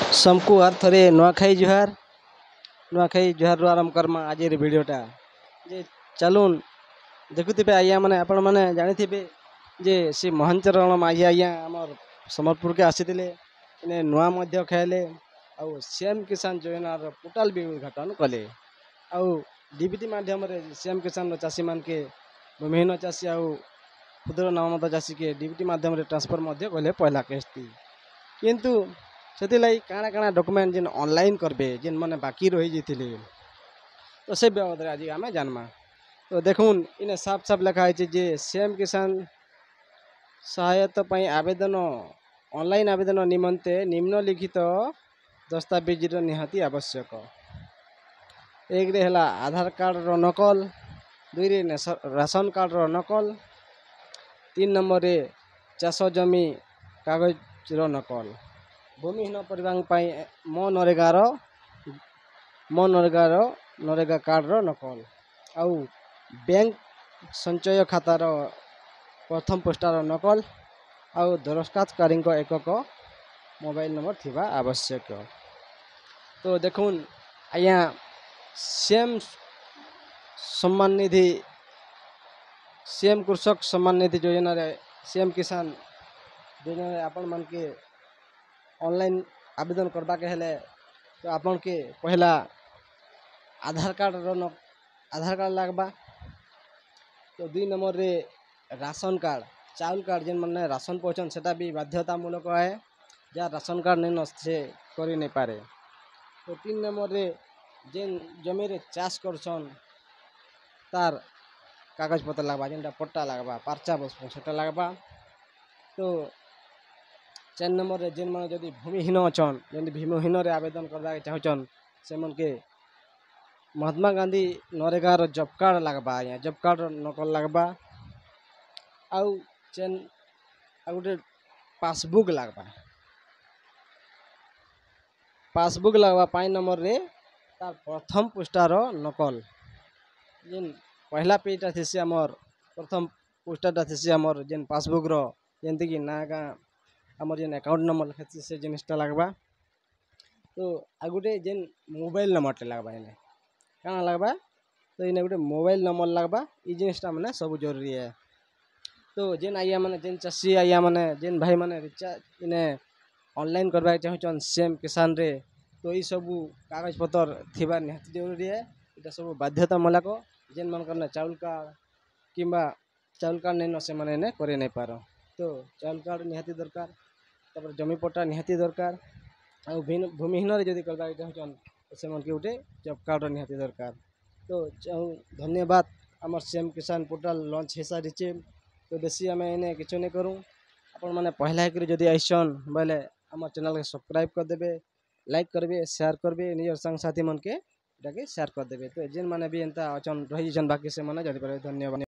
समकु are थरे नुआखाई जुहार रू आरंभ करमा आज भिडियोटा जे चलून देखुथिबे आज्ञा माने आपण माने जानिथिबे जे श्री मोहन चरण माझी आज्ञा आमर समलपुर के आसीथिले इने नुआ मध्य खेले आउ सीएम किसान योजनार पोर्टाल भी उद्घाटन कले आउ डीबीटी माध्यम रे सीएम किसान चाषी मान के भूमिहीन चाषी आउ क्षुद्र नाममात्र चाषी के डीबीटी माध्यम रे ट्रांसफर मध्य कले पहला किस्ती किंतु से काଣା काଣା डॉक्यूमेंट जिन ऑनलाइन करबे जिन माने बाकी रही जाइथिले तो से बाबद आज आम जानमा। तो देखुन इने साफ साफ लिखा है जे सीएम किसान सहायता पई आवेदन ऑनलाइन आवेदन निमंते निम्नलिखित दस्तावेज निहाती आवश्यक। एक रे हला आधार कार्ड रो नकल, दुई रे राशन कार्ड रो नकल, 3 नंबर रे चाष जमी कागज रो नकल, भूमिहीन परिवार मो नरेगा कार्ड रो नकल आउ बैंक संचय खातार प्रथम पृष्ठार नकल आउ दरखास्तकारी एकक मोबाइल नंबर थिबा आवश्यक। तो देखुन आज्ञा सीएम सम्मान निधि सीएम कृषक सम्मान निधि योजना रे सीएम किसान योजना रे आपण मान के ऑनलाइन आवेदन करबा के हेले तो आपन के पहला आधार कार्ड लागबा। तो 2 नंबर रे राशन कार्ड चाउल कार्ड जिन माने राशन पहुँचन सेटा भी बाध्यतामूलक है जहाँ राशन कार्ड नहीं से करी नहीं पारे। तो 3 नंबर रे जेन जमी रे चाष करछन तार कागज पत्र लागबा जेनटा पट्टा लागबा पर्चा बसबो सेटा लागबा। तो 4 नंबर रे जेन माने जदि भूमिहीन अछन जेन भूमिहीन रे आवेदन करबा के चाहछन से मन के महात्मा गांधी नरेगा रो जॉब कार्ड लागबा या जॉब कार्ड नकल लागबा आउ चेन आउटे पासबुक लागबा 5 नंबर रे तार प्रथम पृष्ठार नकल जेन पहला पेजटा थिसी हमर प्रथम पृष्ठाटा थिसी हमर जेन पासबुक रो जेंति कि ना का हमर जेन अकाउंट नंबर लिखा से जिनिसटा लागबा। तो आगुटे जेन मोबाइल नंबर लागबा इने काना लागबा तो इने गुटे मोबाइल नंबर लागबा ई जिनिसटा माने सब जरूरी है। तो जेन आया माने जेन चाषी आया माने जेन भाई माने रिचार्ज इने ऑनलाइन करबा चाहछन सीएम किसान रे तो ई सब कागज पत्र थिबा निहाती जरूरी है। इटा सब बाध्यतामूलक जेन मन करना चाउल कार्ड किंबा चाउल कार्ड नहीं न से माने ने करे नहीं पारो। तो चाउल कार्ड निहाती दरकार तापर जमी पट्टा निहाती दरकार आउ भूमिहीन रे जदि करबा चाहछन से मन के उठे जॉब कार्ड निहाती दरकार। तो धन्यवाद आमर सीएम किसान पोर्टल लॉन्च हे सारिचे। तो बेसी आम इने किछु नहीं करूँ आपण माने पहला एक जदि आइसन बोले आमर चैनल के सब्सक्राइब कर देबे लाइक करबे शेयर करबे निजर संग साथी मन के शेयर कर देबे। तो जेन माने भी एंता अचन रही जन बाकी से माने जदि पारे धन्यवाद।